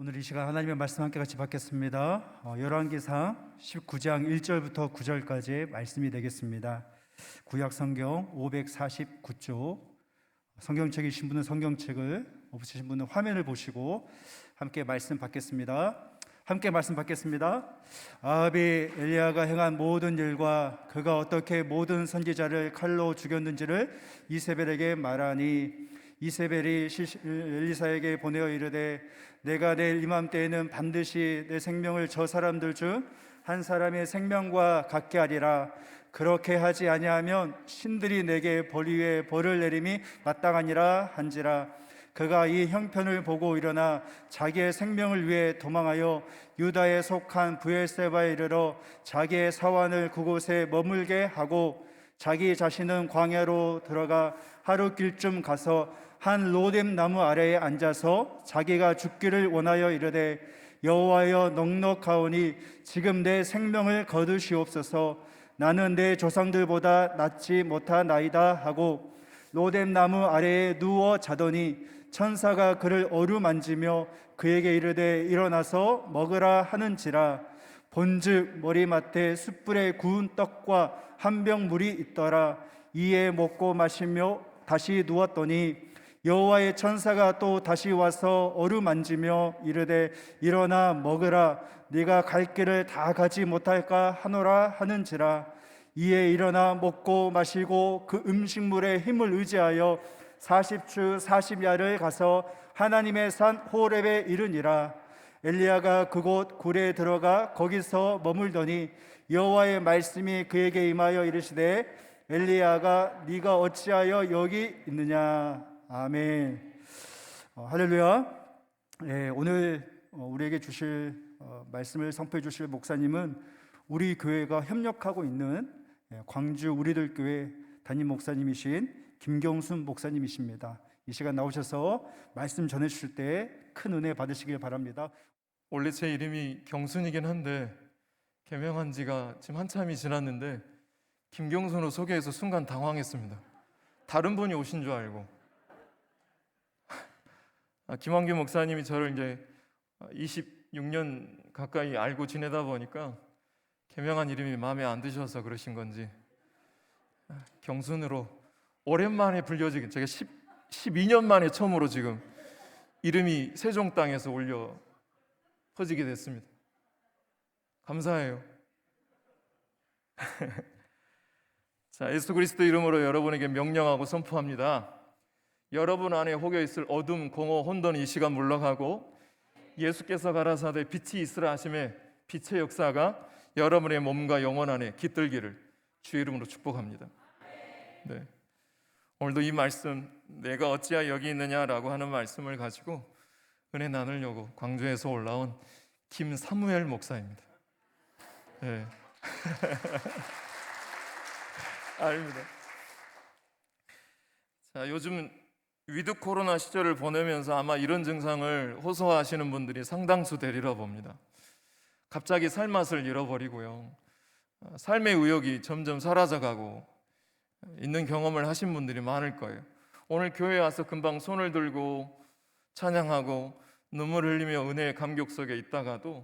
오늘 이 시간 하나님의 말씀 함께 같이 받겠습니다. 열왕기상 19장 1절부터 9절까지 말씀이 되겠습니다. 구약 성경 549쪽, 성경책이신 분은 성경책을, 없으신 분은 화면을 보시고 함께 말씀 받겠습니다. 함께 말씀 받겠습니다. 아합이 엘리야가 행한 모든 일과 그가 어떻게 모든 선지자를 칼로 죽였는지를 이세벨에게 말하니, 이세벨이 엘리사에게 보내어 이르되 내가 내일 이맘때에는 반드시 내 생명을 저 사람들 중 한 사람의 생명과 같게 하리라. 그렇게 하지 아니하면 신들이 내게 벌 위에 벌을 내림이 마땅하니라 한지라. 그가 이 형편을 보고 일어나 자기의 생명을 위해 도망하여 유다에 속한 브엘세바에 이르러 자기의 사환을 그곳에 머물게 하고 자기 자신은 광야로 들어가 하루 길쯤 가서 한 로뎀 나무 아래에 앉아서 자기가 죽기를 원하여 이르되 여호와여 넉넉하오니 지금 내 생명을 거두시옵소서. 나는 내 조상들보다 낫지 못하나이다 하고 로뎀 나무 아래에 누워 자더니 천사가 그를 어루만지며 그에게 이르되 일어나서 먹으라 하는지라. 본즉 머리맡에 숯불에 구운 떡과 한 병 물이 있더라. 이에 먹고 마시며 다시 누웠더니 여호와의 천사가 또 다시 와서 어루만지며 이르되 일어나 먹으라. 네가 갈 길을 다 가지 못할까 하노라 하는지라. 이에 일어나 먹고 마시고 그 음식물의 힘을 의지하여 40주 40야를 가서 하나님의 산 호렙에 이르니라. 엘리야가 그곳 굴에 들어가 거기서 머물더니 여호와의 말씀이 그에게 임하여 이르시되 엘리야가 네가 어찌하여 여기 있느냐. 아멘. 할렐루야. 오늘 우리에게 주실 말씀을 선포해 주실 목사님은 우리 교회가 협력하고 있는 광주 우리들 교회 담임 목사님이신 김경순 목사님이십니다. 이 시간 나오셔서 말씀 전해 주실 때 큰 은혜 받으시길 바랍니다. 원래 제 이름이 경순이긴 한데 개명한 지가 지금 한참이 지났는데 김경순으로 소개해서 순간 당황했습니다. 다른 분이 오신 줄 알고. 김환규 목사님이 저를 이제 26년 가까이 알고 지내다 보니까 개명한 이름이 마음에 안 드셔서 그러신 건지 경순으로 오랜만에 불려지긴, 제가 12년 만에 처음으로 지금 이름이 세종 땅에서 울려 퍼지게 됐습니다. 감사해요. 자, 예수 그리스도 이름으로 여러분에게 명령하고 선포합니다. 여러분 안에 혹여 있을 어둠, 공허, 혼돈이 이 시간 물러가고 예수께서 가라사대 빛이 있으라 하심에 빛의 역사가 여러분의 몸과 영혼 안에 깃들기를 주의 이름으로 축복합니다. 네. 오늘도 이 말씀, 내가 어찌하여 여기 있느냐라고 하는 말씀을 가지고 은혜 나누려고 광주에서 올라온 김사무엘 목사입니다. 네. 아닙니다. 자, 요즘 위드 코로나 시절을 보내면서 아마 이런 증상을 호소하시는 분들이 상당수 되리라 봅니다. 갑자기 살맛을 잃어버리고요, 삶의 의욕이 점점 사라져가고 있는 경험을 하신 분들이 많을 거예요. 오늘 교회에 와서 금방 손을 들고 찬양하고 눈물 흘리며 은혜의 감격 속에 있다가도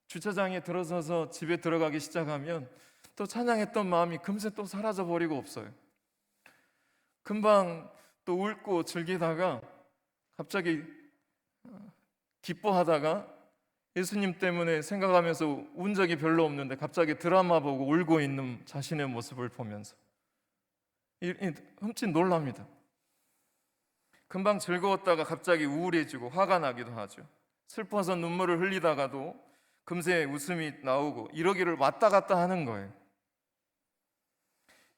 주차장에 들어서서 집에 들어가기 시작하면 또 찬양했던 마음이 금세 또 사라져버리고 없어요. 금방 또 웃고 즐기다가 갑자기 기뻐하다가 예수님 때문에 생각하면서 운 적이 별로 없는데 갑자기 드라마 보고 울고 있는 자신의 모습을 보면서 흠칫 놀랍니다. 금방 즐거웠다가 갑자기 우울해지고 화가 나기도 하죠. 슬퍼서 눈물을 흘리다가도 금세 웃음이 나오고 이러기를 왔다 갔다 하는 거예요.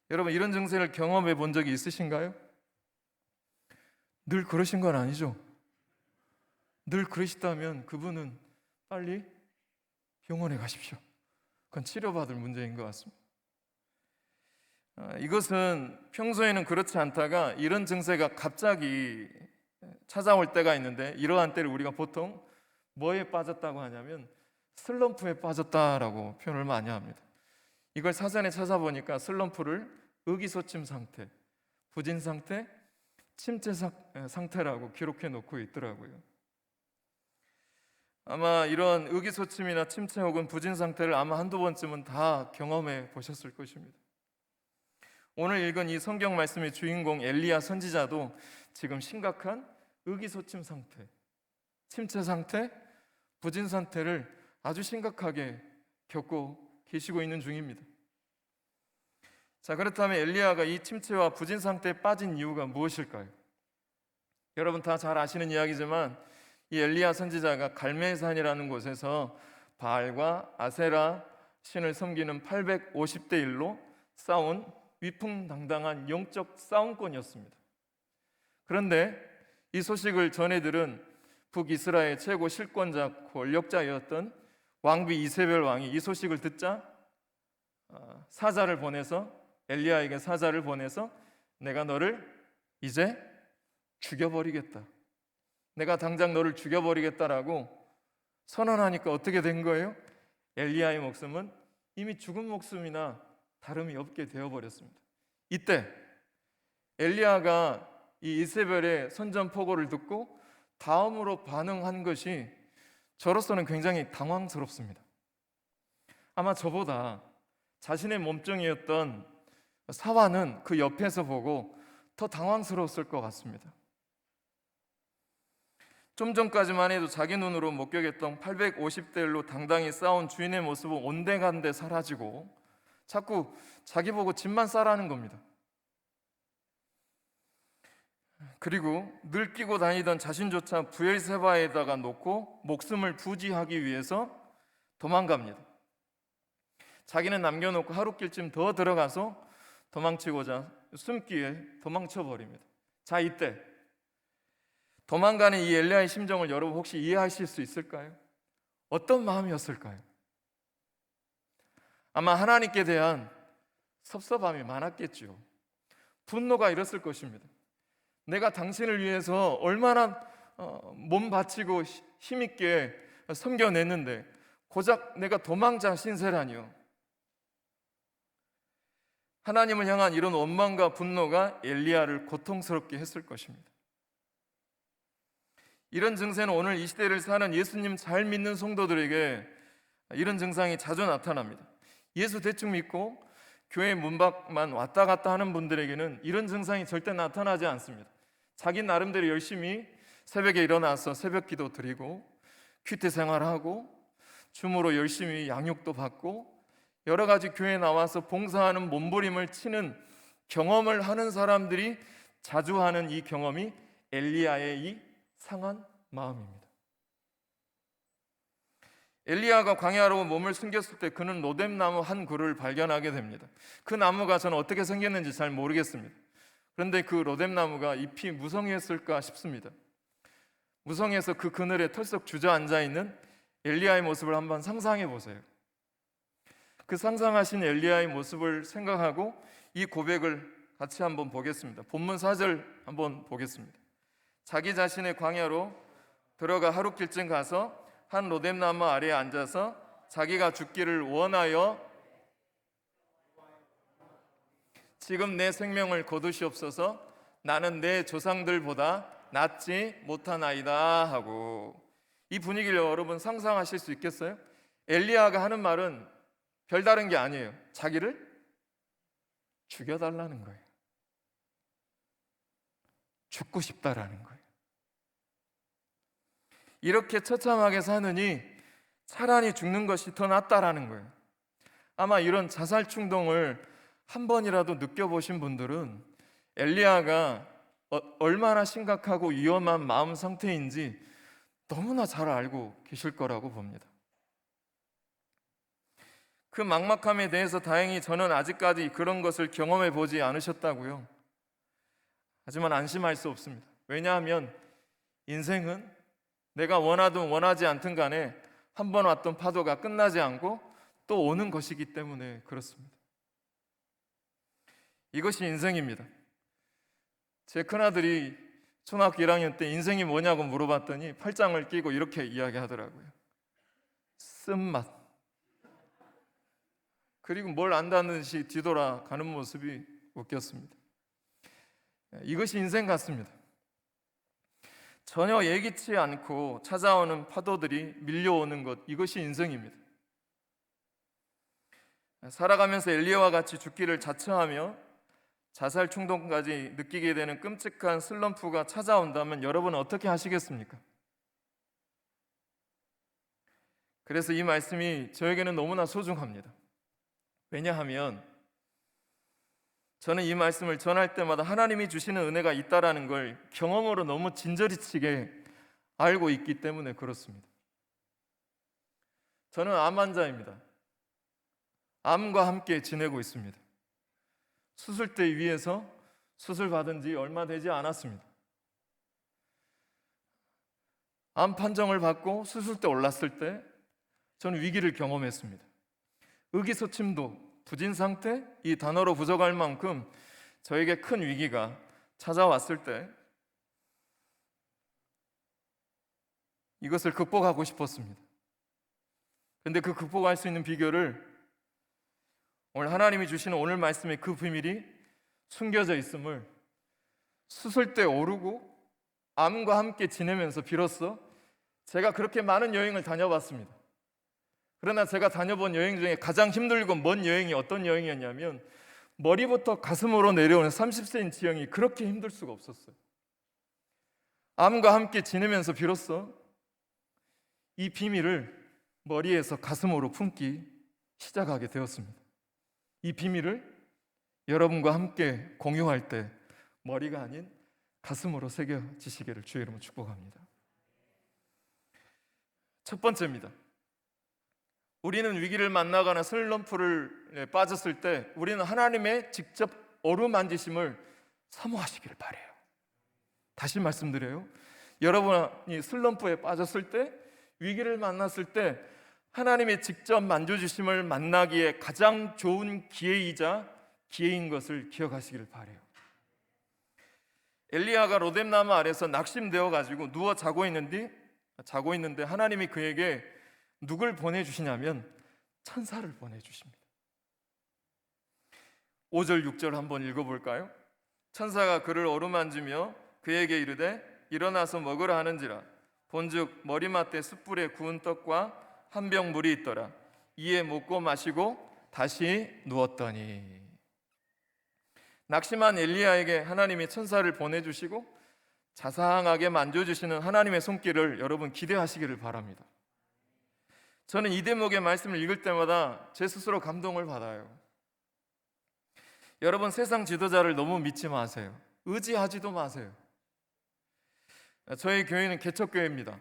여러분, 이런 증세를 경험해 본 적이 있으신가요? 늘 그러신 건 아니죠. 늘 그러시다면 그분은 빨리 병원에 가십시오. 그건 치료받을 문제인 것 같습니다. 이것은 평소에는 그렇지 않다가 이런 증세가 갑자기 찾아올 때가 있는데, 이러한 때를 우리가 보통 뭐에 빠졌다고 하냐면 슬럼프에 빠졌다라고 표현을 많이 합니다. 이걸 사전에 찾아보니까 슬럼프를 의기소침 상태, 부진 상태, 침체 상태라고 기록해 놓고 있더라고요. 아마 이런 의기소침이나 침체 혹은 부진 상태를 아마 한두 번쯤은 다 경험해 보셨을 것입니다. 오늘 읽은 이 성경 말씀의 주인공 엘리야 선지자도 지금 심각한 의기소침 상태, 침체 상태, 부진 상태를 아주 심각하게 겪고 계시고 있는 중입니다. 자, 그렇다면 엘리야가 이 침체와 부진 상태에 빠진 이유가 무엇일까요? 여러분 다 잘 아시는 이야기지만 이 엘리야 선지자가 갈멜산이라는 곳에서 바알과 아세라 신을 섬기는 850대 1로 싸운 위풍당당한 영적 싸움꾼이었습니다. 그런데 이 소식을 전해 들은 북이스라엘 최고 실권자 권력자였던 왕비 이세벨 왕이 이 소식을 듣자 사자를 보내서 엘리야에게 사자를 보내서 내가 너를 이제 죽여버리겠다, 내가 당장 너를 죽여버리겠다라고 선언하니까 어떻게 된 거예요? 엘리야의 목숨은 이미 죽은 목숨이나 다름이 없게 되어버렸습니다. 이때 엘리야가 이 이세벨의 선전포고를 듣고 다음으로 반응한 것이 저로서는 굉장히 당황스럽습니다. 아마 저보다 자신의 몸종이었던 사환은 그 옆에서 보고 더 당황스러웠을 것 같습니다. 좀 전까지만 해도 자기 눈으로 목격했던 850대 1로 당당히 싸운 주인의 모습은 온데간데 사라지고 자꾸 자기 보고 짐만 싸라는 겁니다. 그리고 늘 끼고 다니던 자신조차 브엘세바에다가 놓고 목숨을 부지하기 위해서 도망갑니다. 자기는 남겨놓고 하룻길쯤 더 들어가서 도망치고자 숨기에 도망쳐버립니다. 자, 이때 도망가는 이 엘리야의 심정을 여러분 혹시 이해하실 수 있을까요? 어떤 마음이었을까요? 아마 하나님께 대한 섭섭함이 많았겠죠. 분노가 일었을 것입니다. 내가 당신을 위해서 얼마나 몸 바치고 힘있게 섬겨냈는데 고작 내가 도망자 신세라니요. 하나님을 향한 이런 원망과 분노가 엘리야를 고통스럽게 했을 것입니다. 이런 증세는 오늘 이 시대를 사는 예수님 잘 믿는 성도들에게 이런 증상이 자주 나타납니다. 예수 대충 믿고 교회 문 밖만 왔다 갔다 하는 분들에게는 이런 증상이 절대 나타나지 않습니다. 자기 나름대로 열심히 새벽에 일어나서 새벽 기도 드리고 큐티 생활하고 줌으로 열심히 양육도 받고 여러 가지 교회에 나와서 봉사하는 몸부림을 치는 경험을 하는 사람들이 자주 하는 이 경험이 엘리야의 이 상한 마음입니다. 엘리야가 광야로 몸을 숨겼을 때 그는 로뎀나무 한 그루를 발견하게 됩니다. 그 나무가 저는 어떻게 생겼는지 잘 모르겠습니다. 그런데 그 로뎀나무가 잎이 무성했을까 싶습니다. 무성해서 그 그늘에 털썩 주저앉아 있는 엘리야의 모습을 한번 상상해 보세요. 그 상상하신 엘리야의 모습을 생각하고 이 고백을 같이 한번 보겠습니다. 본문 4절 한번 보겠습니다. 자기 자신의 광야로 들어가 하룻길쯤 가서 한 로뎀나무 아래에 앉아서 자기가 죽기를 원하여 지금 내 생명을 거두시옵소서, 나는 내 조상들보다 낫지 못하나이다 하고. 이 분위기를 여러분 상상하실 수 있겠어요? 엘리야가 하는 말은 별다른 게 아니에요. 자기를 죽여달라는 거예요. 죽고 싶다라는 거예요. 이렇게 처참하게 사느니 차라리 죽는 것이 더 낫다라는 거예요. 아마 이런 자살 충동을 한 번이라도 느껴보신 분들은 엘리야가 얼마나 심각하고 위험한 마음 상태인지 너무나 잘 알고 계실 거라고 봅니다. 그 막막함에 대해서 다행히 저는 아직까지 그런 것을 경험해 보지 않으셨다고요. 하지만 안심할 수 없습니다. 왜냐하면 인생은 내가 원하든 원하지 않든 간에 한 번 왔던 파도가 끝나지 않고 또 오는 것이기 때문에 그렇습니다. 이것이 인생입니다. 제 큰아들이 초등학교 1학년 때 인생이 뭐냐고 물어봤더니 팔짱을 끼고 이렇게 이야기하더라고요. 쓴맛. 그리고 뭘 안다는 듯이 뒤돌아가는 모습이 웃겼습니다. 이것이 인생 같습니다. 전혀 예기치 않고 찾아오는 파도들이 밀려오는 것, 이것이 인생입니다. 살아가면서 엘리야와 같이 죽기를 자처하며 자살 충동까지 느끼게 되는 끔찍한 슬럼프가 찾아온다면 여러분은 어떻게 하시겠습니까? 그래서 이 말씀이 저에게는 너무나 소중합니다. 왜냐하면 저는 이 말씀을 전할 때마다 하나님이 주시는 은혜가 있다라는 걸 경험으로 너무 진저리치게 알고 있기 때문에 그렇습니다. 저는 암 환자입니다. 암과 함께 지내고 있습니다. 수술대 위에서 수술 받은 지 얼마 되지 않았습니다. 암 판정을 받고 수술대 올랐을 때 저는 위기를 경험했습니다. 의기소침도, 부진 상태, 이 단어로 부족할 만큼 저에게 큰 위기가 찾아왔을 때 이것을 극복하고 싶었습니다. 그런데 그 극복할 수 있는 비결을 오늘 하나님이 주시는 오늘 말씀의 그 비밀이 숨겨져 있음을 수술대 오르고 암과 함께 지내면서 비로소 제가 그렇게 많은 여행을 다녀봤습니다. 그러나 제가 다녀본 여행 중에 가장 힘들고 먼 여행이 어떤 여행이었냐면 머리부터 가슴으로 내려오는 30cm 여행이 그렇게 힘들 수가 없었어요. 암과 함께 지내면서 비로소 이 비밀을 머리에서 가슴으로 품기 시작하게 되었습니다. 이 비밀을 여러분과 함께 공유할 때 머리가 아닌 가슴으로 새겨지시기를 주의 이름으로 축복합니다. 첫 번째입니다. 우리는 위기를 만나거나 슬럼프를 빠졌을 때 우리는 하나님의 직접 어루만지심을 사모하시기를 바라요. 다시 말씀드려요. 여러분이 슬럼프에 빠졌을 때, 위기를 만났을 때 하나님의 직접 만져주심을 만나기에 가장 좋은 기회이자 기회인 것을 기억하시기를 바라요. 엘리야가 로뎀나무 아래서 낙심되어 가지고 누워 자고 있는데 하나님이 그에게 누굴 보내주시냐면 천사를 보내주십니다. 5절 6절 한번 읽어볼까요? 천사가 그를 어루만지며 그에게 이르되 일어나서 먹으라 하는지라 본즉 머리맡에 숯불에 구운 떡과 한 병 물이 있더라. 이에 먹고 마시고 다시 누웠더니. 낙심한 엘리야에게 하나님이 천사를 보내주시고 자상하게 만져주시는 하나님의 손길을 여러분 기대하시기를 바랍니다. 저는 이 대목의 말씀을 읽을 때마다 제 스스로 감동을 받아요. 여러분, 세상 지도자를 너무 믿지 마세요. 의지하지도 마세요. 저희 교회는 개척교회입니다.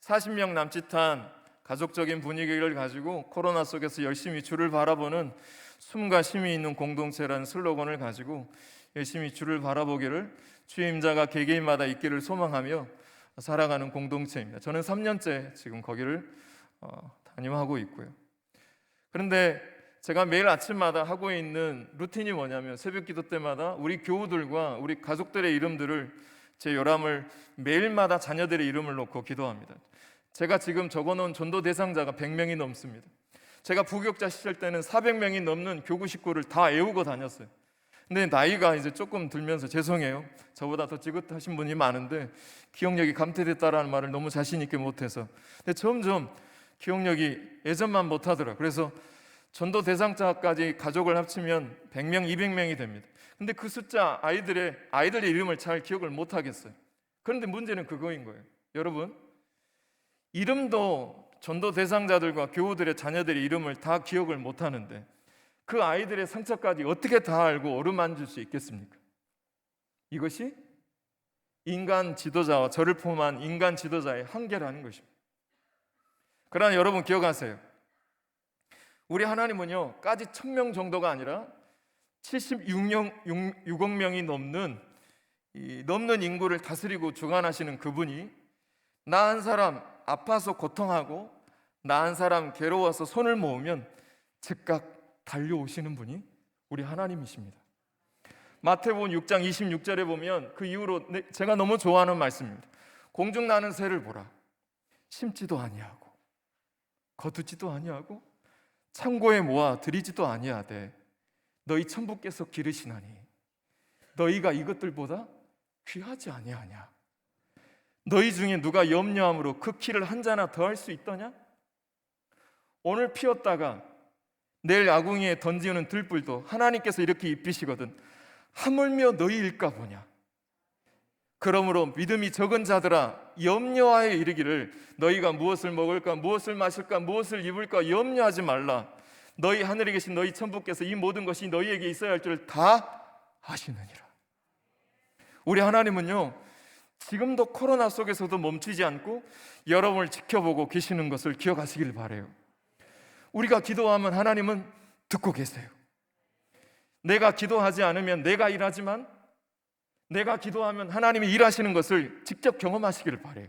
40명 남짓한 가족적인 분위기를 가지고 코로나 속에서 열심히 주를 바라보는 숨과 쉼이 있는 공동체라는 슬로건을 가지고 열심히 주를 바라보기를 주의 임자가 개개인마다 있기를 소망하며 살아가는 공동체입니다. 저는 3년째 지금 거기를 담임하고 있고요. 그런데 제가 매일 아침마다 하고 있는 루틴이 뭐냐면 새벽 기도 때마다 우리 교우들과 우리 가족들의 이름들을 제 요람을 매일마다 자녀들의 이름을 놓고 기도합니다. 제가 지금 적어놓은 전도 대상자가 100명이 넘습니다. 제가 부교육자 시절 때는 400명이 넘는 교구 식구를 다 애우고 다녔어요. 근데 나이가 이제 조금 들면서 죄송해요. 저보다 더 지긋하신 분이 많은데 기억력이 감퇴됐다라는 말을 너무 자신 있게 못해서. 근데 점점 기억력이 예전만 못하더라. 그래서 전도 대상자까지 가족을 합치면 100명, 200명이 됩니다. 근데 그 숫자 아이들의 이름을 잘 기억을 못하겠어요. 그런데 문제는 그거인 거예요. 여러분, 이름도 전도 대상자들과 교우들의 자녀들의 이름을 다 기억을 못하는데 그 아이들의 상처까지 어떻게 다 알고 어루만질 수 있겠습니까? 이것이 인간 지도자와 저를 포함한 인간 지도자의 한계라는 것입니다. 그러나 여러분 기억하세요. 우리 하나님은요, 까지 1000명 정도가 아니라 76억 명이 넘는 인구를 다스리고 주관하시는 그분이 나 한 사람 아파서 고통하고 나 한 사람 괴로워서 손을 모으면 즉각 달려오시는 분이 우리 하나님이십니다. 마태복음 6장 26절에 보면 그 이후로 제가 너무 좋아하는 말씀입니다. 공중 나는 새를 보라. 심지도 아니하고 거두지도 아니하고 창고에 모아 들이지도 아니하되 너희 천부께서 기르시나니 너희가 이것들보다 귀하지 아니하냐. 너희 중에 누가 염려함으로 그 키를 한 자나 더할 수 있더냐? 오늘 피웠다가 내일 아궁이에 던지는 들불도 하나님께서 이렇게 입히시거든 하물며 너희일까 보냐. 그러므로 믿음이 적은 자들아 염려하여 이르기를 너희가 무엇을 먹을까 무엇을 마실까 무엇을 입을까 염려하지 말라. 너희 하늘에 계신 너희 천부께서 이 모든 것이 너희에게 있어야 할 줄을 다 아시느니라. 우리 하나님은요 지금도 코로나 속에서도 멈추지 않고 여러분을 지켜보고 계시는 것을 기억하시길 바라요. 우리가 기도하면 하나님은 듣고 계세요. 내가 기도하지 않으면 내가 일하지만 내가 기도하면 하나님이 일하시는 것을 직접 경험하시기를 바라요.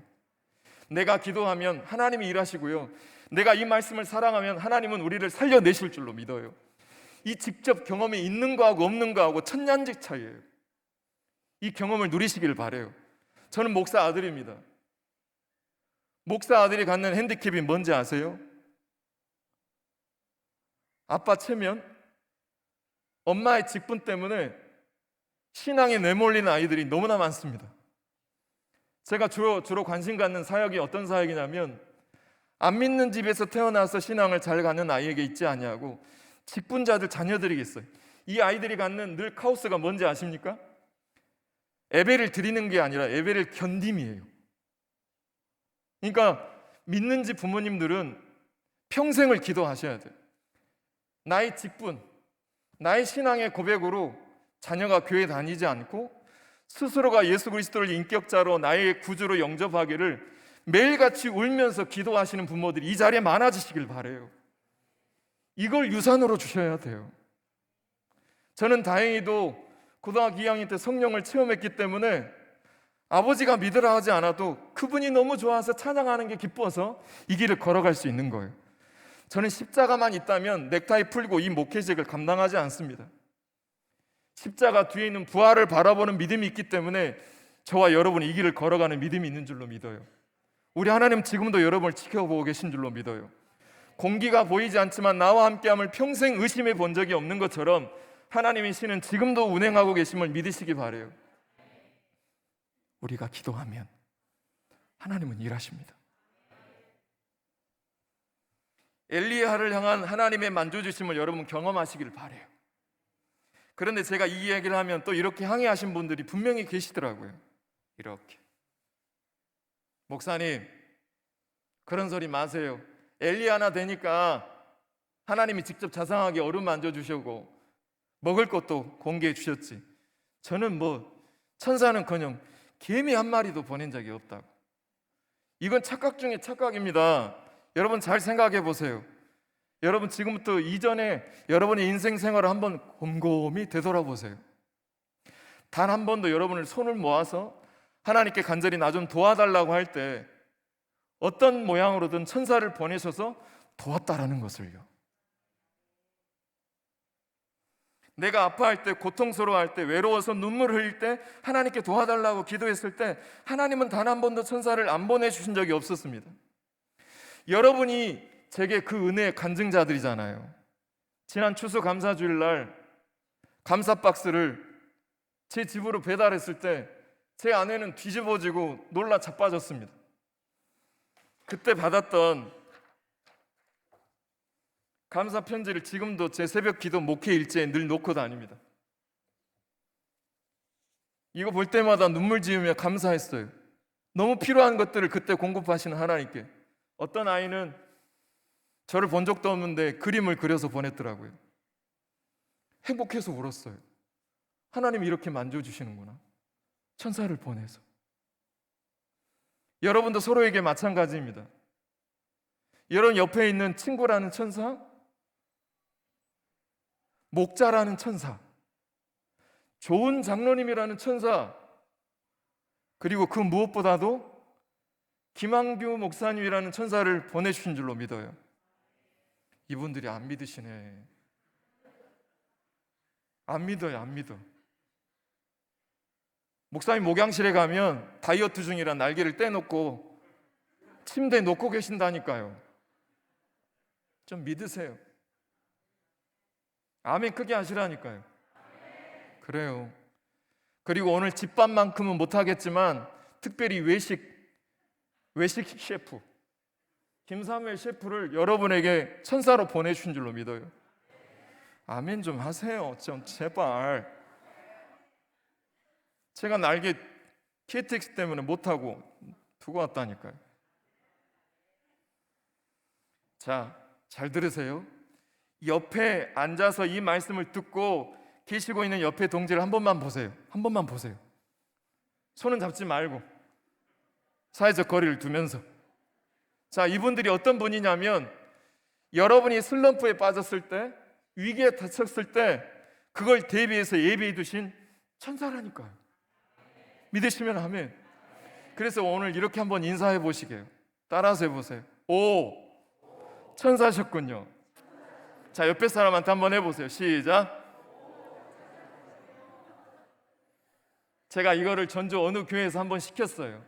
내가 기도하면 하나님이 일하시고요, 내가 이 말씀을 사랑하면 하나님은 우리를 살려내실 줄로 믿어요. 이 직접 경험이 있는 거하고 없는 거하고 천년직 차이예요. 이 경험을 누리시기를 바라요. 저는 목사 아들입니다. 목사 아들이 갖는 핸디캡이 뭔지 아세요? 아빠 체면, 엄마의 직분 때문에 신앙에 내몰리는 아이들이 너무나 많습니다. 제가 주로 관심 갖는 사역이 어떤 사역이냐면 안 믿는 집에서 태어나서 신앙을 잘 갖는 아이에게 있지 아니하고 직분자들 자녀들이겠어요. 이 아이들이 갖는 늘 카오스가 뭔지 아십니까? 예배를 드리는 게 아니라 예배를 견딤이에요. 그러니까 믿는 집 부모님들은 평생을 기도하셔야 돼요. 나의 직분, 나의 신앙의 고백으로 자녀가 교회 다니지 않고 스스로가 예수 그리스도를 인격자로 나의 구주로 영접하기를 매일같이 울면서 기도하시는 부모들이 이 자리에 많아지시길 바라요. 이걸 유산으로 주셔야 돼요. 저는 다행히도 고등학교 2학년 때 성령을 체험했기 때문에 아버지가 믿으라 하지 않아도 그분이 너무 좋아서 찬양하는 게 기뻐서 이 길을 걸어갈 수 있는 거예요. 저는 십자가만 있다면 넥타이 풀고 이 목회직을 감당하지 않습니다. 십자가 뒤에 있는 부활을 바라보는 믿음이 있기 때문에 저와 여러분이 이 길을 걸어가는 믿음이 있는 줄로 믿어요. 우리 하나님 지금도 여러분을 지켜보고 계신 줄로 믿어요. 공기가 보이지 않지만 나와 함께함을 평생 의심해 본 적이 없는 것처럼 하나님의 신은 지금도 운행하고 계심을 믿으시기 바라요. 우리가 기도하면 하나님은 일하십니다. 엘리야를 향한 하나님의 만져주심을 여러분 경험하시길 바라요. 그런데 제가 이 이야기를 하면 또 이렇게 항의하신 분들이 분명히 계시더라고요. 이렇게, 목사님 그런 소리 마세요. 엘리야나 되니까 하나님이 직접 자상하게 얼음 만져주시고 먹을 것도 공개해 주셨지. 저는 천사는커녕 개미 한 마리도 보낸 적이 없다고. 이건 착각 중에 착각입니다. 여러분 잘 생각해 보세요. 여러분 지금부터 이전에 여러분의 인생 생활을 한번 곰곰이 되돌아보세요. 단 한 번도 여러분을 손을 모아서 하나님께 간절히 나 좀 도와달라고 할 때 어떤 모양으로든 천사를 보내셔서 도왔다라는 것을요. 내가 아파할 때, 고통스러워할 때, 외로워서 눈물 흘릴 때 하나님께 도와달라고 기도했을 때 하나님은 단 한 번도 천사를 안 보내주신 적이 없었습니다. 여러분이 제게 그 은혜의 간증자들이잖아요. 지난 추수감사주일 날 감사 박스를 제 집으로 배달했을 때 제 아내는 뒤집어지고 놀라 자빠졌습니다. 그때 받았던 감사 편지를 지금도 제 새벽 기도 목회 일지에 늘 놓고 다닙니다. 이거 볼 때마다 눈물 지으며 감사했어요. 너무 필요한 것들을 그때 공급하시는 하나님께. 어떤 아이는 저를 본 적도 없는데 그림을 그려서 보냈더라고요. 행복해서 울었어요. 하나님이 이렇게 만져주시는구나. 천사를 보내서. 여러분도 서로에게 마찬가지입니다. 여러분 옆에 있는 친구라는 천사, 목자라는 천사, 좋은 장로님이라는 천사, 그리고 그 무엇보다도 김한규 목사님이라는 천사를 보내주신 줄로 믿어요. 이분들이 안 믿으시네. 안 믿어요, 안 믿어. 목사님 목양실에 가면 다이어트 중이라 날개를 떼놓고 침대에 놓고 계신다니까요. 좀 믿으세요. 아멘 크게 하시라니까요. 그래요. 그리고 오늘 집밥만큼은 못하겠지만 특별히 외식 외식 셰프 김사무엘 셰프를 여러분에게 천사로 보내주신 줄로 믿어요. 아멘 좀 하세요. 좀 제발. 제가 날개 KTX 때문에 못하고 두고 왔다니까요. 자, 잘 들으세요. 옆에 앉아서 이 말씀을 듣고 계시고 있는 옆에 동지를 한 번만 보세요. 한 번만 보세요. 손은 잡지 말고 사회적 거리를 두면서. 자, 이분들이 어떤 분이냐면 여러분이 슬럼프에 빠졌을 때, 위기에 닥쳤을 때 그걸 대비해서 예비해 두신 천사라니까요. 믿으시면 아멘. 그래서 오늘 이렇게 한번 인사해 보시게요. 따라서 해보세요. 오, 천사셨군요. 자, 옆에 사람한테 한번 해보세요. 시작. 제가 이거를 전주 어느 교회에서 한번 시켰어요.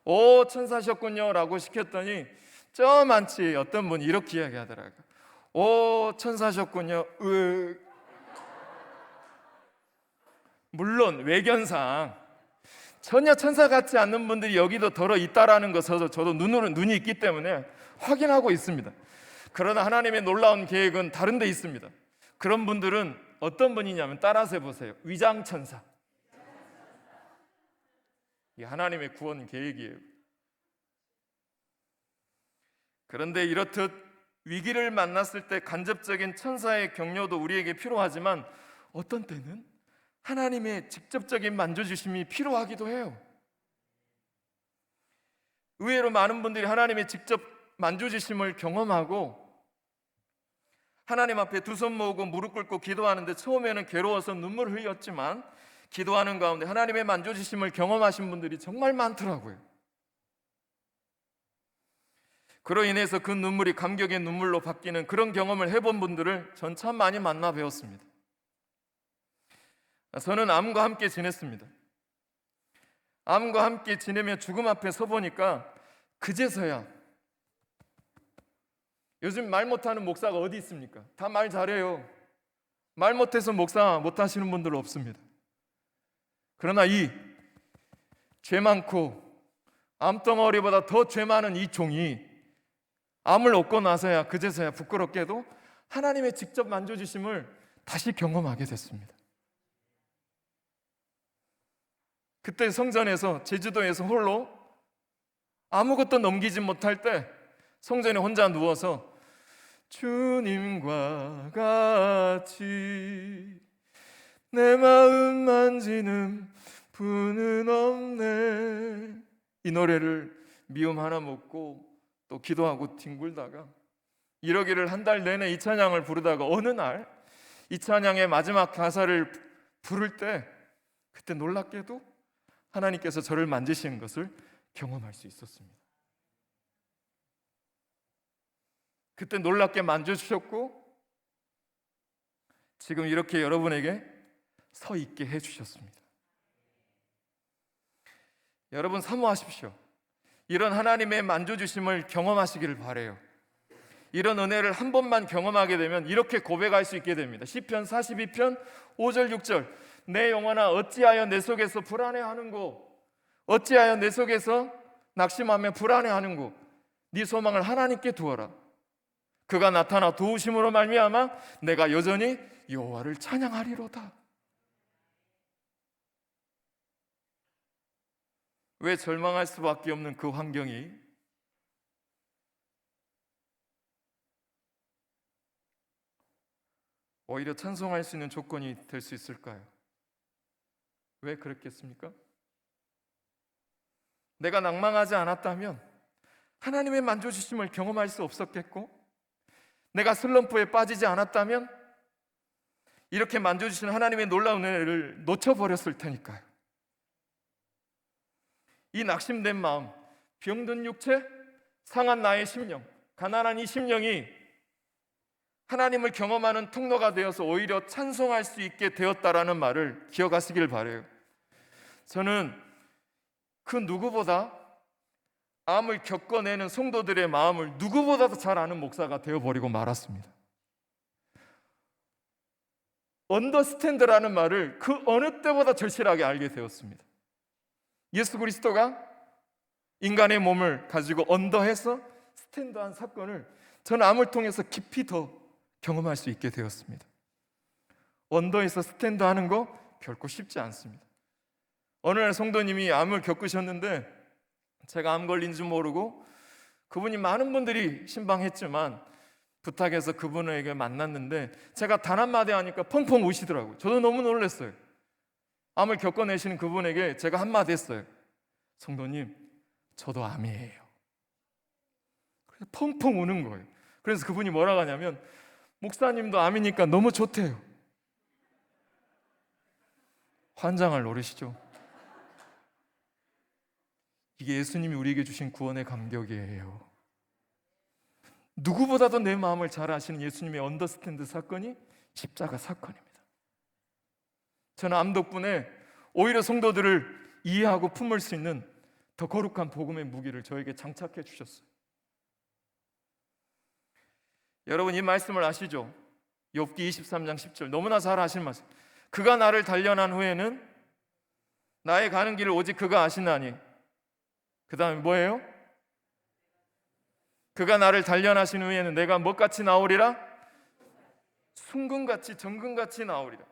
오, 천사셨군요 라고 시켰더니 저 많지 어떤 분이 이렇게 이야기하더라고요. 오, 천사셨군요. 물론 외견상 전혀 천사 같지 않는 분들이 여기도 더러 있다라는 것을 저도 눈이 있기 때문에 확인하고 있습니다. 그러나 하나님의 놀라운 계획은 다른 데 있습니다. 그런 분들은 어떤 분이냐면 따라서 해보세요. 위장천사. 이 하나님의 구원 계획이에요. 그런데 이렇듯 위기를 만났을 때 간접적인 천사의 격려도 우리에게 필요하지만 어떤 때는 하나님의 직접적인 만져주심이 필요하기도 해요. 의외로 많은 분들이 하나님의 직접 만져주심을 경험하고 하나님 앞에 두 손 모으고 무릎 꿇고 기도하는데 처음에는 괴로워서 눈물을 흘렸지만 기도하는 가운데 하나님의 만져주심을 경험하신 분들이 정말 많더라고요. 그로 인해서 그 눈물이 감격의 눈물로 바뀌는 그런 경험을 해본 분들을 전 참 많이 만나 배웠습니다. 저는 암과 함께 지냈습니다. 암과 함께 지내며 죽음 앞에 서보니까 그제서야, 요즘 말 못하는 목사가 어디 있습니까? 다 말 잘해요. 말 못해서 목사 못하시는 분들 없습니다. 그러나 이 죄 많고 암덩어리보다 더 죄 많은 이 종이 암을 얻고 나서야 그제서야 부끄럽게도 하나님의 직접 만져주심을 다시 경험하게 됐습니다. 그때 성전에서, 제주도에서 홀로 아무것도 넘기지 못할 때 성전에 혼자 누워서 주님과 같이 내 마음 만지는 분은 없네, 이 노래를 미움 하나 먹고 또 기도하고 뒹굴다가 이러기를 한 달 내내 이 찬양을 부르다가 어느 날 이 찬양의 마지막 가사를 부를 때 그때 놀랍게도 하나님께서 저를 만지시는 것을 경험할 수 있었습니다. 그때 놀랍게 만져주셨고 지금 이렇게 여러분에게 서 있게 해주셨습니다. 여러분 사모하십시오. 이런 하나님의 만져주심을 경험하시기를 바라요. 이런 은혜를 한 번만 경험하게 되면 이렇게 고백할 수 있게 됩니다. 시편 42편 5절 6절 내 영혼아 어찌하여 내 속에서 불안해하는고, 어찌하여 내 속에서 낙심하며 불안해하는고, 네 소망을 하나님께 두어라. 그가 나타나 도우심으로 말미암아 내가 여전히 여호와를 찬양하리로다. 왜 절망할 수밖에 없는 그 환경이 오히려 찬송할 수 있는 조건이 될 수 있을까요? 왜 그랬겠습니까? 내가 낭망하지 않았다면 하나님의 만져주심을 경험할 수 없었겠고, 내가 슬럼프에 빠지지 않았다면 이렇게 만져주시는 하나님의 놀라운 은혜를 놓쳐버렸을 테니까요. 이 낙심된 마음, 병든 육체, 상한 나의 심령, 가난한 이 심령이 하나님을 경험하는 통로가 되어서 오히려 찬송할 수 있게 되었다라는 말을 기억하시길 바라요. 저는 그 누구보다 암을 겪어내는 성도들의 마음을 누구보다도 잘 아는 목사가 되어버리고 말았습니다. 언더스탠드라는 말을 그 어느 때보다 절실하게 알게 되었습니다. 예수 그리스도가 인간의 몸을 가지고 언더해서 스탠드한 사건을 저는 암을 통해서 깊이 더 경험할 수 있게 되었습니다. 언더에서 스탠드하는 거 결코 쉽지 않습니다. 어느 날 성도님이 암을 겪으셨는데 제가 암 걸린 줄 모르고 그분이 많은 분들이 신방했지만 부탁해서 그분에게 만났는데 제가 단 한마디 하니까 펑펑 우시더라고요. 저도 너무 놀랐어요. 암을 겪어내시는 그분에게 제가 한마디 했어요. 성도님, 저도 암이에요. 그래서 펑펑 우는 거예요. 그래서 그분이 뭐라고 하냐면 목사님도 암이니까 너무 좋대요. 환장할 노릇이죠. 이게 예수님이 우리에게 주신 구원의 감격이에요. 누구보다도 내 마음을 잘 아시는 예수님의 언더스탠드 사건이 십자가 사건입니다. 저는 암 덕분에 오히려 성도들을 이해하고 품을 수 있는 더 거룩한 복음의 무기를 저에게 장착해 주셨어요. 여러분 이 말씀을 아시죠? 욥기 23장 10절 너무나 잘 아시는 말씀. 그가 나를 단련한 후에는 나의 가는 길을 오직 그가 아시나니. 그 다음에 뭐예요? 그가 나를 단련하신 후에는 내가 뭐같이 나오리라? 순금같이 정금같이 나오리라.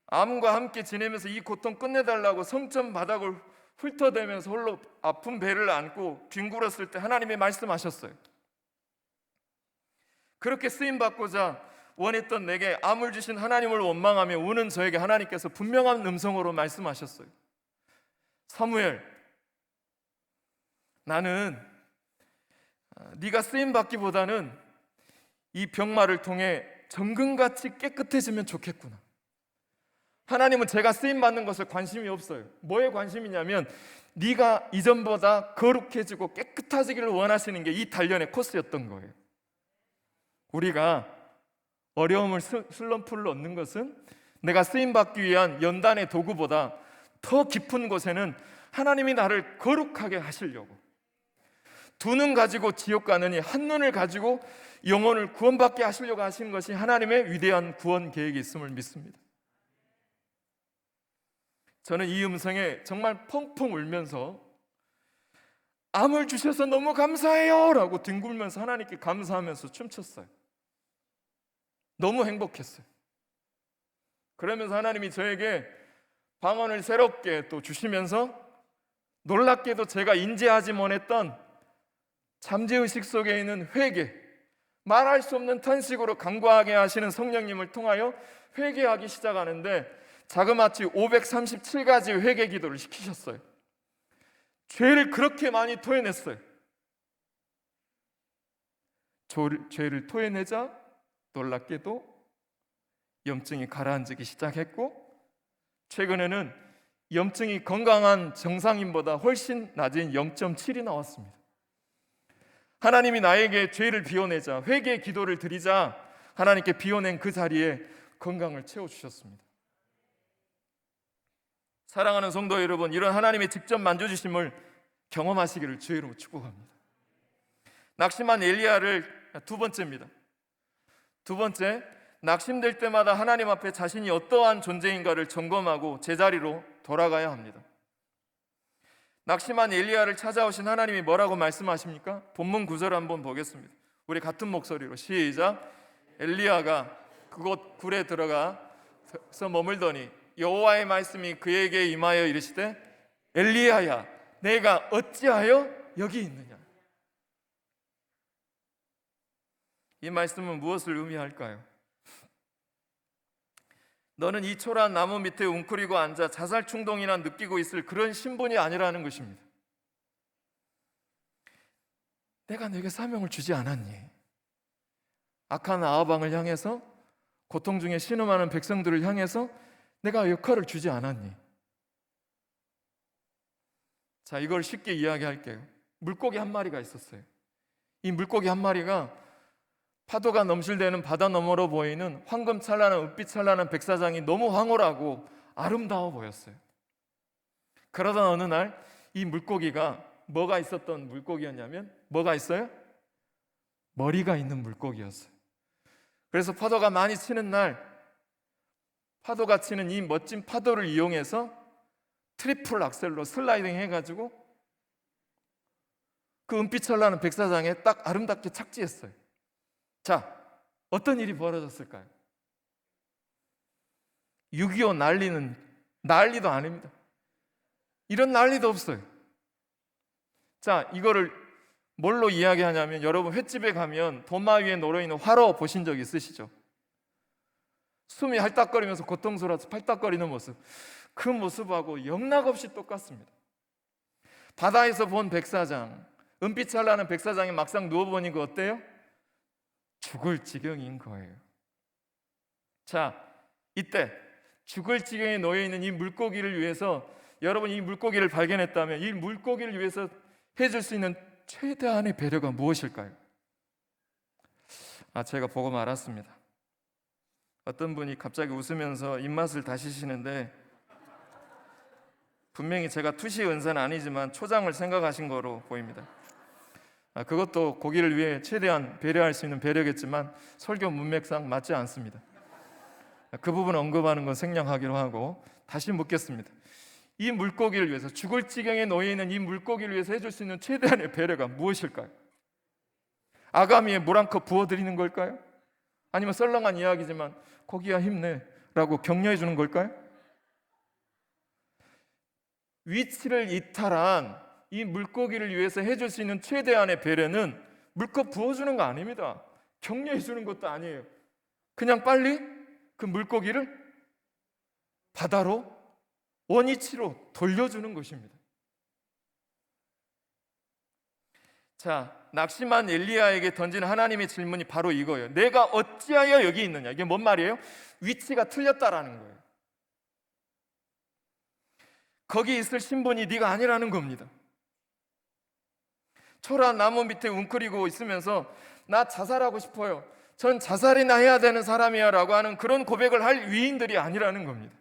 암과 함께 지내면서 이 고통 끝내달라고 성전 바닥을 훑어대면서 홀로 아픈 배를 안고 뒹굴었을 때 하나님이 말씀하셨어요. 그렇게 쓰임받고자 원했던 내게 암을 주신 하나님을 원망하며 우는 저에게 하나님께서 분명한 음성으로 말씀하셨어요. 사무엘, 나는 네가 쓰임받기보다는 이 병마를 통해 정금같이 깨끗해지면 좋겠구나. 하나님은 제가 쓰임받는 것을 관심이 없어요. 뭐에 관심이냐면 네가 이전보다 거룩해지고 깨끗해지기를 원하시는 게 이 단련의 코스였던 거예요. 우리가 어려움을 슬럼프를 얻는 것은 내가 쓰임받기 위한 연단의 도구보다 더 깊은 곳에는 하나님이 나를 거룩하게 하시려고 두 눈 가지고 지옥 가느니 한 눈을 가지고 영혼을 구원받게 하시려고 하시는 것이 하나님의 위대한 구원 계획이 있음을 믿습니다. 저는 이 음성에 정말 펑펑 울면서 암을 주셔서 너무 감사해요 라고 뒹굴면서 하나님께 감사하면서 춤췄어요. 너무 행복했어요. 그러면서 하나님이 저에게 방언을 새롭게 또 주시면서 놀랍게도 제가 인지하지 못했던 잠재의식 속에 있는 회개, 말할 수 없는 탄식으로 간구하게 하시는 성령님을 통하여 회개하기 시작하는데 자그마치 537가지 회개 기도를 시키셨어요. 죄를 그렇게 많이 토해냈어요. 죄를 토해내자 놀랍게도 염증이 가라앉기 시작했고 최근에는 염증이 건강한 정상인보다 훨씬 낮은 0.7이 나왔습니다. 하나님이 나에게 죄를 비워내자 회개의 기도를 드리자 하나님께 비워낸 그 자리에 건강을 채워주셨습니다. 사랑하는 성도 여러분, 이런 하나님의 직접 만져주심을 경험하시기를 주의 이름으로 축복합니다. 낙심한 엘리야를 두 번째입니다. 두 번째, 낙심될 때마다 하나님 앞에 자신이 어떠한 존재인가를 점검하고 제자리로 돌아가야 합니다. 낙심한 엘리야를 찾아오신 하나님이 뭐라고 말씀하십니까? 본문 구절 한번 보겠습니다. 우리 같은 목소리로 시작. 엘리야가 그곳 굴에 들어가서 머물더니 여호와의 말씀이 그에게 임하여 이르시되 엘리야야 내가 어찌하여 여기 있느냐. 이 말씀은 무엇을 의미할까요? 너는 이 초라한 나무 밑에 웅크리고 앉아 자살 충동이나 느끼고 있을 그런 신분이 아니라는 것입니다. 내가 너에게 사명을 주지 않았니? 악한 아하방을 향해서 고통 중에 신음하는 백성들을 향해서 내가 역할을 주지 않았니? 자, 이걸 쉽게 이야기할게요. 물고기 한 마리가 있었어요. 이 물고기 한 마리가 파도가 넘실대는 바다 너머로 보이는 황금찬란한 은빛 찬란한 백사장이 너무 황홀하고 아름다워 보였어요. 그러던 어느 날 이 물고기가 뭐가 있었던 물고기였냐면 뭐가 있어요? 머리가 있는 물고기였어요. 그래서 파도가 많이 치는 날 파도가 치는 이 멋진 파도를 이용해서 트리플 악셀로 슬라이딩 해가지고 그 은빛철나는 백사장에 딱 아름답게 착지했어요. 자, 어떤 일이 벌어졌을까요? 6.25 난리는 난리도 아닙니다. 이런 난리도 없어요. 자, 이거를 뭘로 이야기하냐면, 여러분 횟집에 가면 도마 위에 놓여있는 화로 보신 적 있으시죠? 숨이 할딱거리면서 고통스러워서 팔딱거리는 모습, 그 모습하고 영락없이 똑같습니다. 바다에서 본 백사장, 은빛 찬란한 백사장에 막상 누워보니 그 어때요? 죽을 지경인 거예요. 자, 이때 죽을 지경에 놓여있는 이 물고기를 위해서, 여러분 이 물고기를 발견했다면 이 물고기를 위해서 해줄 수 있는 최대한의 배려가 무엇일까요? 제가 보고 말았습니다. 어떤 분이 갑자기 웃으면서 입맛을 다시시는데, 분명히 제가 투시 은사는 아니지만 초장을 생각하신 거로 보입니다. 그것도 고기를 위해 최대한 배려할 수 있는 배려겠지만 설교 문맥상 맞지 않습니다. 그 부분 언급하는 건 생략하기로 하고 다시 묻겠습니다. 이 물고기를 위해서, 죽을 지경에 놓여 있는 이 물고기를 위해서 해줄 수 있는 최대한의 배려가 무엇일까요? 아가미에 물 한 컵 부어드리는 걸까요? 아니면 썰렁한 이야기지만 고기야 힘내라고 격려해 주는 걸까요? 위치를 이탈한 이 물고기를 위해서 해줄 수 있는 최대한의 배려는 물컵 부어주는 거 아닙니다. 격려해 주는 것도 아니에요. 그냥 빨리 그 물고기를 바다로, 원위치로 돌려주는 것입니다. 자, 낙심한 엘리야에게 던진 하나님의 질문이 바로 이거예요. 내가 어찌하여 여기 있느냐. 이게 뭔 말이에요? 위치가 틀렸다라는 거예요. 거기 있을 신분이 네가 아니라는 겁니다. 초라한 나무 밑에 웅크리고 있으면서 나 자살하고 싶어요, 전 자살이나 해야 되는 사람이야 라고 하는 그런 고백을 할 위인들이 아니라는 겁니다.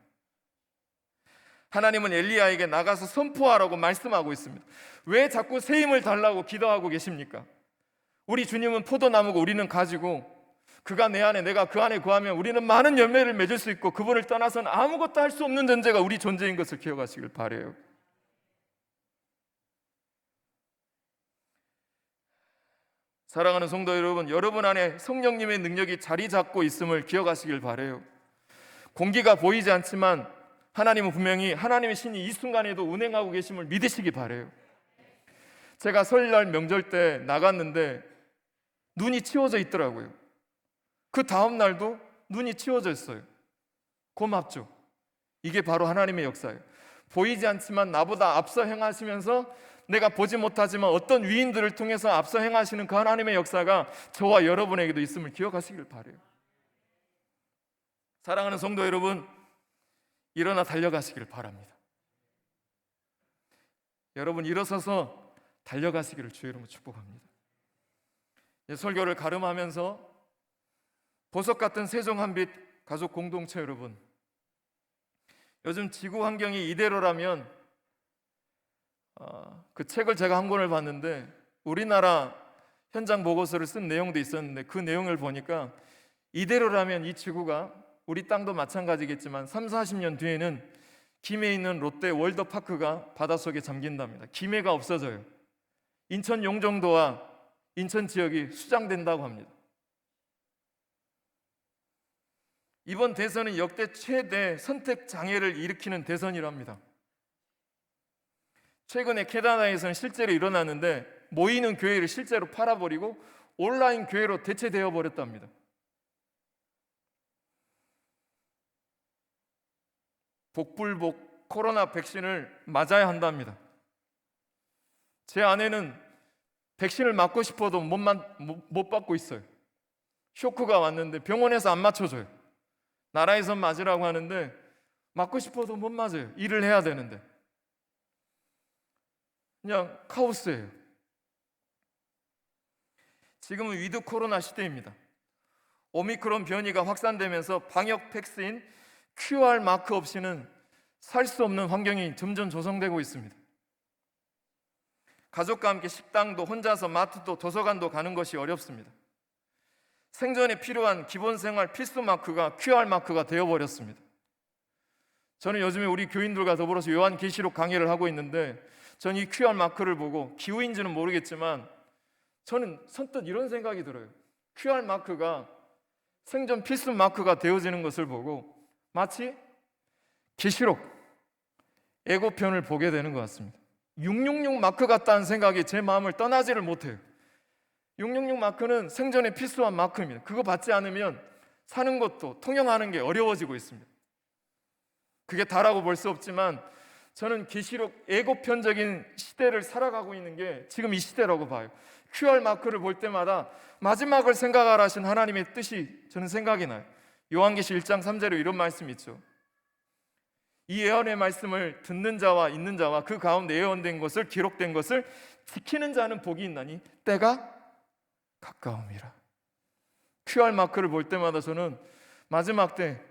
하나님은 엘리야에게 나가서 선포하라고 말씀하고 있습니다. 왜 자꾸 새 힘을 달라고 기도하고 계십니까? 우리 주님은 포도나무고 우리는 가지고, 그가 내 안에 내가 그 안에 거하면 우리는 많은 열매를 맺을 수 있고, 그분을 떠나서는 아무것도 할 수 없는 존재가 우리 존재인 것을 기억하시길 바라요. 사랑하는 성도 여러분, 여러분 안에 성령님의 능력이 자리 잡고 있음을 기억하시길 바라요. 공기가 보이지 않지만 하나님은 분명히 하나님의 신이 이 순간에도 운행하고 계심을 믿으시기 바라요. 제가 설날 명절 때 나갔는데 눈이 치워져 있더라고요. 그 다음 날도 눈이 치워져 있어요. 고맙죠. 이게 바로 하나님의 역사예요. 보이지 않지만 나보다 앞서 행하시면서 내가 보지 못하지만 어떤 위인들을 통해서 앞서 행하시는 그 하나님의 역사가 저와 여러분에게도 있음을 기억하시길 바라요. 사랑하는 성도 여러분, 일어나 달려가시길 바랍니다. 여러분 일어서서 달려가시기를 주의 이름으로 축복합니다. 설교를 가름하면서 보석 같은 세종 한빛 가족 공동체 여러분, 요즘 지구 환경이 이대로라면, 그 책을 제가 한 권을 봤는데 우리나라 현장 보고서를 쓴 내용도 있었는데, 그 내용을 보니까 이대로라면 이 지구가, 우리 땅도 마찬가지겠지만 30-40년 뒤에는 김해에 있는 롯데 월드파크가 바닷속에 잠긴답니다. 김해가 없어져요. 인천 용정도와 인천 지역이 수장된다고 합니다. 이번 대선은 역대 최대 선택 장애를 일으키는 대선이랍니다. 최근에 캐나다에서는 실제로 일어났는데, 모이는 교회를 실제로 팔아버리고 온라인 교회로 대체되어 버렸답니다. 복불복 코로나 백신을 맞아야 한답니다. 제 아내는 백신을 맞고 싶어도 못 받고 있어요. 쇼크가 왔는데 병원에서 안 맞춰줘요. 나라에선 맞으라고 하는데 맞고 싶어도 못 맞아요. 일을 해야 되는데. 그냥 카오스예요. 지금은 위드 코로나 시대입니다. 오미크론 변이가 확산되면서 방역 백신 QR 마크 없이는 살 수 없는 환경이 점점 조성되고 있습니다. 가족과 함께 식당도, 혼자서 마트도, 도서관도 가는 것이 어렵습니다. 생존에 필요한 기본생활 필수 마크가 QR 마크가 되어버렸습니다. 저는 요즘에 우리 교인들과 더불어서 요한계시록 강의를 하고 있는데, 전 이 QR 마크를 보고 기후인지는 모르겠지만 저는 선뜻 이런 생각이 들어요. QR 마크가 생존 필수 마크가 되어지는 것을 보고 마치 계시록 예고편을 보게 되는 것 같습니다. 666 마크 같다는 생각이 제 마음을 떠나지를 못해요. 666 마크는 생존에 필수한 마크입니다. 그거 받지 않으면 사는 것도 통용하는 게 어려워지고 있습니다. 그게 다라고 볼 수 없지만 저는 계시록 예고편적인 시대를 살아가고 있는 게 지금 이 시대라고 봐요. QR 마크를 볼 때마다 마지막을 생각하라 하신 하나님의 뜻이 저는 생각이 나요. 요한계시 1장 3절에 이런 말씀이 있죠. 이 예언의 말씀을 듣는 자와 있는 자와 그 가운데 예언된 것을 기록된 것을 지키는 자는 복이 있나니 때가 가까움이라. QR 마크를 볼 때마다 저는 마지막 때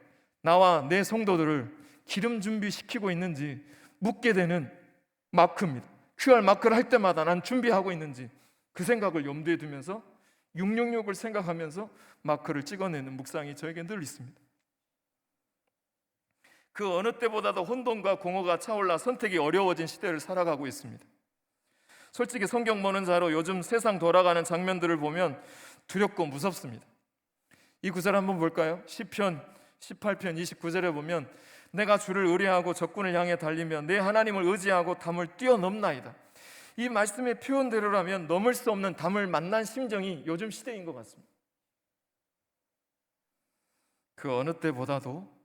나와 내 성도들을 기름 준비시키고 있는지 묻게 되는 마크입니다. QR 마크를 할 때마다 난 준비하고 있는지 그 생각을 염두에 두면서 666을 생각하면서 마크를 찍어내는 묵상이 저에게 늘 있습니다. 그 어느 때보다도 혼돈과 공허가 차올라 선택이 어려워진 시대를 살아가고 있습니다. 솔직히 성경 보는 자로 요즘 세상 돌아가는 장면들을 보면 두렵고 무섭습니다. 이 구절 한번 볼까요? 시편 18편 29절에 보면 내가 주를 의뢰하고 적군을 향해 달리며 내 하나님을 의지하고 담을 뛰어넘나이다. 이 말씀의 표현대로라면 넘을 수 없는 담을 만난 심정이 요즘 시대인 것 같습니다. 그 어느 때보다도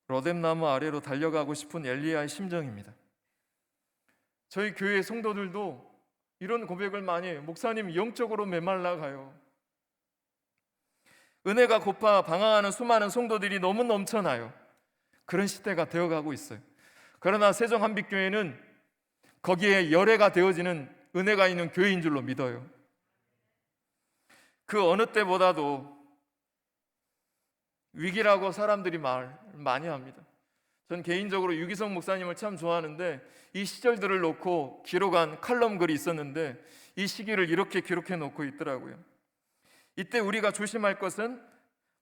로뎀나무 아래로 달려가고 싶은 엘리야의 심정입니다. 저희 교회 성도들도 이런 고백을 많이 해요. 목사님 영적으로 메말라가요. 은혜가 고파 방황하는 수많은 성도들이 너무 넘쳐나요. 그런 시대가 되어가고 있어요. 그러나 세종한빛교회는 거기에 열애가 되어지는 은혜가 있는 교회인 줄로 믿어요. 그 어느 때보다도 위기라고 사람들이 말 많이 합니다. 전 개인적으로 유기성 목사님을 참 좋아하는데 이 시절들을 놓고 기록한 칼럼 글이 있었는데 이 시기를 이렇게 기록해 놓고 있더라고요. 이때 우리가 조심할 것은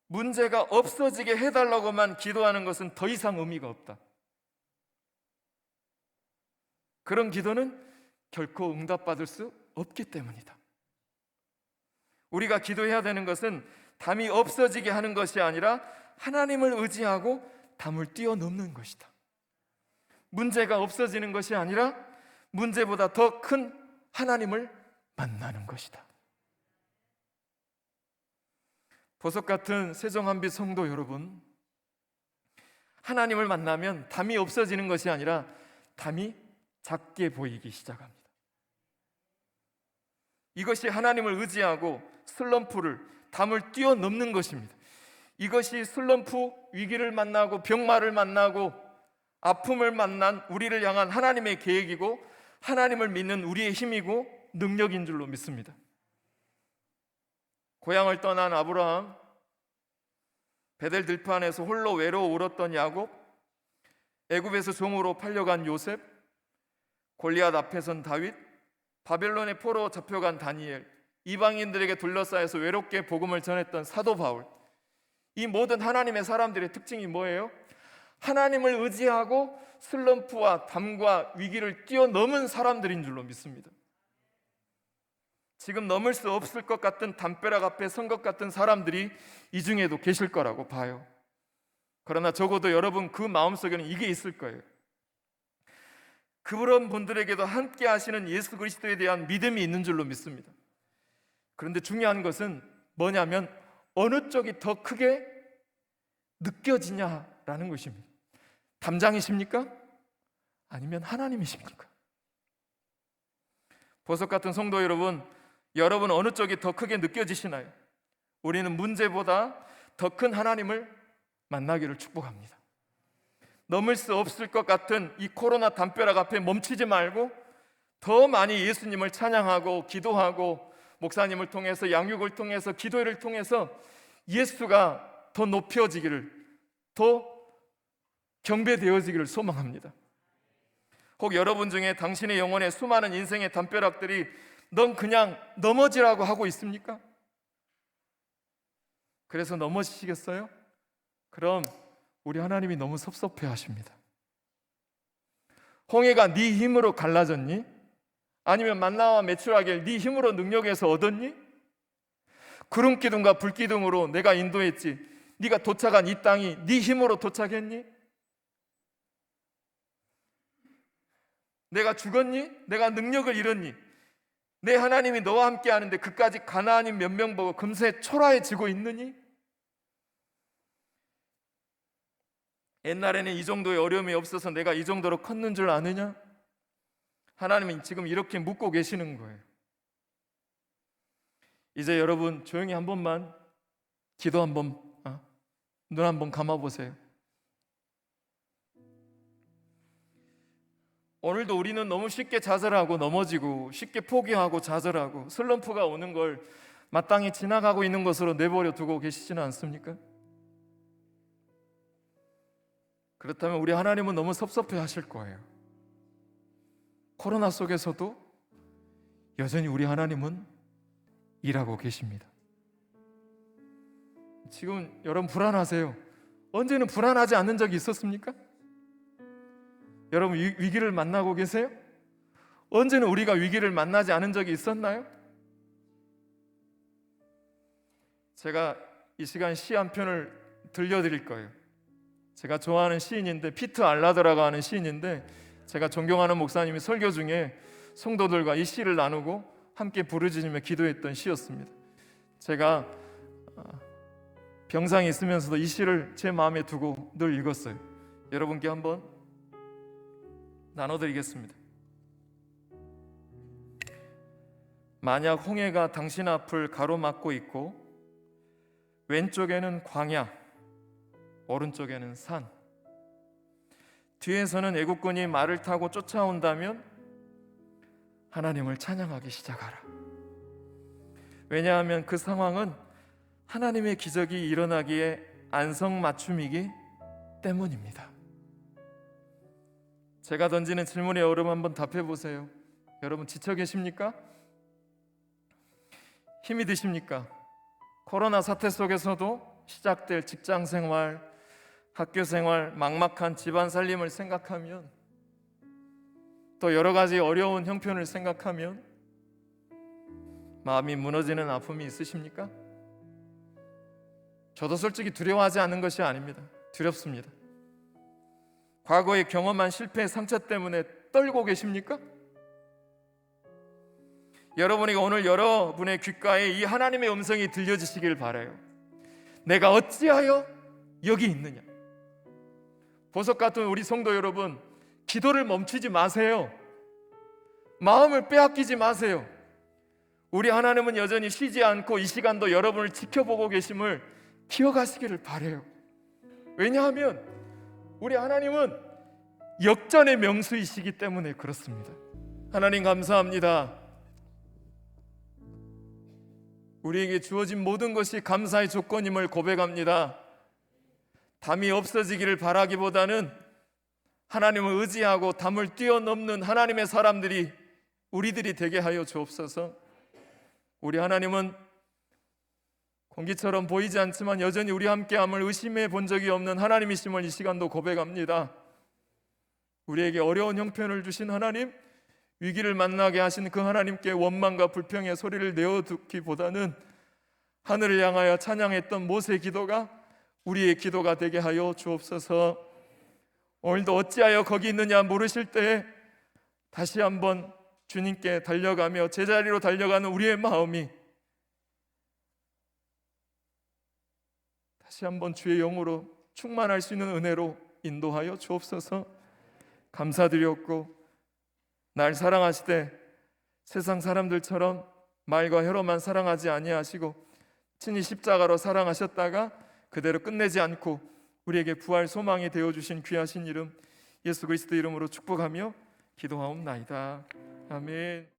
문제가 없어지게 해달라고만 기도하는 것은 더 이상 의미가 없다. 그런 기도는 결코 응답받을 수 없기 때문이다. 우리가 기도해야 되는 것은 담이 없어지게 하는 것이 아니라 하나님을 의지하고 담을 뛰어넘는 것이다. 문제가 없어지는 것이 아니라 문제보다 더 큰 하나님을 만나는 것이다. 보석 같은 세종한빛 성도 여러분, 하나님을 만나면 담이 없어지는 것이 아니라 담이 작게 보이기 시작합니다. 이것이 하나님을 의지하고 슬럼프를 담을 뛰어넘는 것입니다. 이것이 슬럼프, 위기를 만나고 병마를 만나고 아픔을 만난 우리를 향한 하나님의 계획이고 하나님을 믿는 우리의 힘이고 능력인 줄로 믿습니다. 고향을 떠난 아브라함, 베델 들판에서 홀로 외로워 울었던 야곱, 애굽에서 종으로 팔려간 요셉, 골리앗 앞에 선 다윗, 바벨론의 포로 잡혀간 다니엘, 이방인들에게 둘러싸여서 외롭게 복음을 전했던 사도 바울, 이 모든 하나님의 사람들의 특징이 뭐예요? 하나님을 의지하고 슬럼프와 담과 위기를 뛰어넘은 사람들인 줄로 믿습니다. 지금 넘을 수 없을 것 같은 담벼락 앞에 선 것 같은 사람들이 이 중에도 계실 거라고 봐요. 그러나 적어도 여러분 그 마음속에는 이게 있을 거예요. 그런 분들에게도 함께 하시는 예수 그리스도에 대한 믿음이 있는 줄로 믿습니다. 그런데 중요한 것은 뭐냐면 어느 쪽이 더 크게 느껴지냐라는 것입니다. 담장이십니까? 아니면 하나님이십니까? 보석 같은 성도 여러분, 여러분 어느 쪽이 더 크게 느껴지시나요? 우리는 문제보다 더 큰 하나님을 만나기를 축복합니다. 넘을 수 없을 것 같은 이 코로나 담벼락 앞에 멈추지 말고 더 많이 예수님을 찬양하고 기도하고 목사님을 통해서 양육을 통해서 기도를 통해서 예수가 더 높여지기를, 더 경배되어지기를 소망합니다. 혹 여러분 중에 당신의 영혼의 수많은 인생의 담벼락들이 넌 그냥 넘어지라고 하고 있습니까? 그래서 넘어지시겠어요? 그럼 우리 하나님이 너무 섭섭해 하십니다. 홍해가 네 힘으로 갈라졌니? 아니면 만나와 메추라기를 네 힘으로 능력해서 얻었니? 구름 기둥과 불 기둥으로 내가 인도했지. 네가 도착한 이 땅이 네 힘으로 도착했니? 내가 죽었니? 내가 능력을 잃었니? 내 하나님이 너와 함께 하는데 그까지 가나안인 몇 명 보고 금세 초라해지고 있느니? 옛날에는 이 정도의 어려움이 없어서 내가 이 정도로 컸는 줄 아느냐? 하나님은 지금 이렇게 묻고 계시는 거예요. 이제 여러분 조용히 한 번만 기도 한번 눈 한번 감아보세요. 오늘도 우리는 너무 쉽게 좌절하고 넘어지고 쉽게 포기하고 좌절하고 슬럼프가 오는 걸 마땅히 지나가고 있는 것으로 내버려 두고 계시지는 않습니까? 그렇다면 우리 하나님은 너무 섭섭해 하실 거예요. 코로나 속에서도 여전히 우리 하나님은 일하고 계십니다. 지금 여러분 불안하세요. 언제는 불안하지 않은 적이 있었습니까? 여러분 위기를 만나고 계세요? 언제는 우리가 위기를 만나지 않은 적이 있었나요? 제가 이 시간 시 한 편을 들려드릴 거예요. 제가 좋아하는 시인인데 피트 알라드라고 하는 시인인데 제가 존경하는 목사님이 설교 중에 성도들과 이 시를 나누고 함께 부르짖으며 기도했던 시였습니다. 제가 병상에 있으면서도 이 시를 제 마음에 두고 늘 읽었어요. 여러분께 한번 나눠드리겠습니다. 만약 홍해가 당신 앞을 가로막고 있고 왼쪽에는 광야, 오른쪽에는 산, 뒤에서는 애국군이 말을 타고 쫓아온다면 하나님을 찬양하기 시작하라. 왜냐하면 그 상황은 하나님의 기적이 일어나기에 안성맞춤이기 때문입니다. 제가 던지는 질문에 여러분 한번 답해 보세요. 여러분 지쳐 계십니까? 힘이 드십니까? 코로나 사태 속에서도 시작될 직장 생활, 학교 생활, 막막한 집안 살림을 생각하면, 또 여러 가지 어려운 형편을 생각하면 마음이 무너지는 아픔이 있으십니까? 저도 솔직히 두려워하지 않는 것이 아닙니다. 두렵습니다. 과거에 경험한 실패의 상처 때문에 떨고 계십니까? 여러분이 오늘 여러분의 귓가에 이 하나님의 음성이 들려지시길 바라요. 내가 어찌하여 여기 있느냐? 보석 같은 우리 성도 여러분, 기도를 멈추지 마세요. 마음을 빼앗기지 마세요. 우리 하나님은 여전히 쉬지 않고 이 시간도 여러분을 지켜보고 계심을 기억하시기를 바라요. 왜냐하면 우리 하나님은 역전의 명수이시기 때문에 그렇습니다. 하나님 감사합니다. 우리에게 주어진 모든 것이 감사의 조건임을 고백합니다. 담이 없어지기를 바라기보다는 하나님을 의지하고 담을 뛰어넘는 하나님의 사람들이 우리들이 되게 하여 주옵소서. 우리 하나님은 공기처럼 보이지 않지만 여전히 우리 함께함을 의심해 본 적이 없는 하나님이심을 이 시간도 고백합니다. 우리에게 어려운 형편을 주신 하나님, 위기를 만나게 하신 그 하나님께 원망과 불평의 소리를 내어듣기보다는 하늘을 향하여 찬양했던 모세의 기도가 우리의 기도가 되게 하여 주옵소서. 오늘도 어찌하여 거기 있느냐 물으실 때에 다시 한번 주님께 달려가며 제자리로 달려가는 우리의 마음이 다시 한번 주의 영으로 충만할 수 있는 은혜로 인도하여 주옵소서. 감사드렸고, 날 사랑하시되 세상 사람들처럼 말과 혀로만 사랑하지 아니하시고 친히 십자가로 사랑하셨다가 그대로 끝내지 않고 우리에게 부활 소망이 되어주신 귀하신 이름 예수 그리스도 이름으로 축복하며 기도하옵나이다. 아멘.